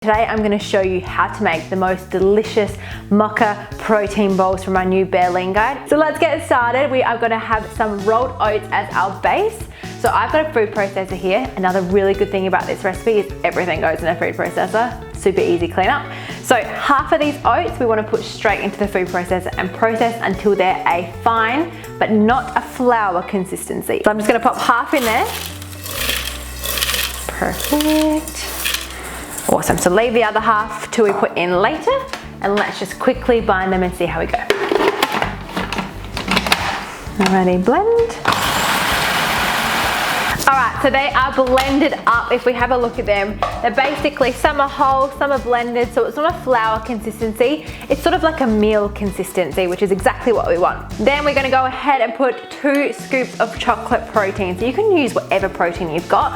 Today I'm going to show you how to make the most delicious mocha protein bowls from our new Bare Lean guide. So let's get started. We are going to have some rolled oats as our base. So I've got a food processor here. Another really good thing about this recipe is everything goes in a food processor. Super easy cleanup. So half of these oats we want to put straight into the food processor and process until they're a fine but not a flour consistency. So I'm just going to pop half in there. Perfect. Awesome, so leave the other half till we put in later, and let's just quickly bind them and see how we go. Alrighty, blend. Alright, so they are blended up. If we have a look at them, they're basically, some are whole, some are blended, so it's not a flour consistency. It's sort of like a meal consistency, which is exactly what we want. Then we're going to go ahead and put 2 scoops of chocolate protein. So you can use whatever protein you've got,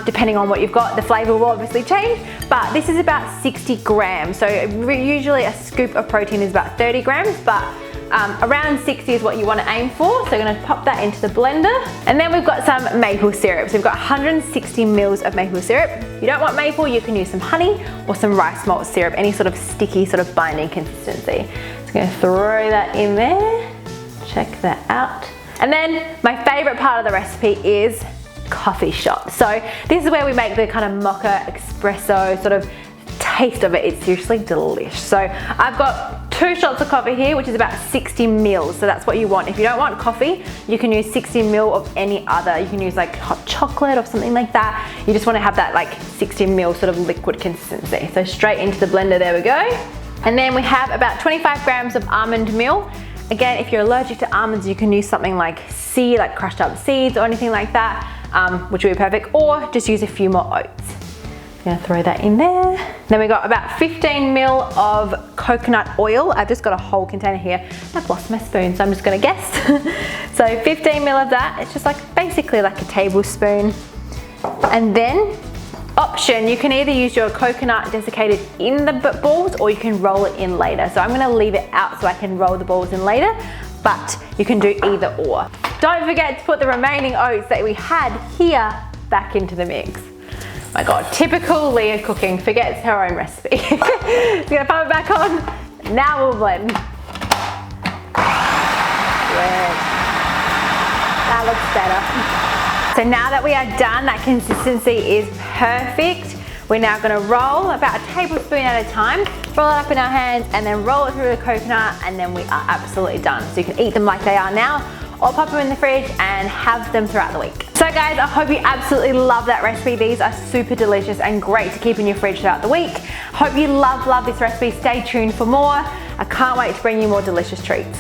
depending on what you've got. The flavour will obviously change, but this is about 60 grams. So usually a scoop of protein is about 30 grams, but around 60 is what you want to aim for. So I'm going to pop that into the blender. And then we've got some maple syrup. So we've got 160 mils of maple syrup. If you don't want maple, you can use some honey or some rice malt syrup, any sort of sticky sort of binding consistency. So I'm going to throw that in there. Check that out. And then my favorite part of the recipe is coffee shot. So this is where we make the kind of mocha espresso sort of taste of it. It's seriously delish. So I've got 2 shots of coffee here, which is about 60 mils. So that's what you want. If you don't want coffee, you can use 60 mil of any other. You can use like hot chocolate or something like that. You just want to have that like 60 mil sort of liquid consistency. So straight into the blender, there we go. And then we have about 25 grams of almond meal. Again, if you're allergic to almonds, you can use something like crushed up seeds or anything like that, which would be perfect, or just use a few more oats. Gonna throw that in there. Then we got about 15 mil of coconut oil. I've just got a whole container here. I've lost my spoon, so I'm just gonna guess. So 15 mil of that. It's just like basically like a tablespoon. And then option, you can either use your coconut desiccated in the balls or you can roll it in later. So I'm gonna leave it out so I can roll the balls in later, but you can do either or. Don't forget to put the remaining oats that we had here back into the mix. My God, typical Leah cooking, forgets her own recipe. Just gonna pop it back on. Now we'll blend. Good. That looks better. So now that we are done, that consistency is perfect. We're now gonna roll about a tablespoon at a time, roll it up in our hands and then roll it through the coconut, and then we are absolutely done. So you can eat them like they are now, or pop them in the fridge and have them throughout the week. So guys, I hope you absolutely love that recipe. These are super delicious and great to keep in your fridge throughout the week. Hope you love this recipe. Stay tuned for more. I can't wait to bring you more delicious treats.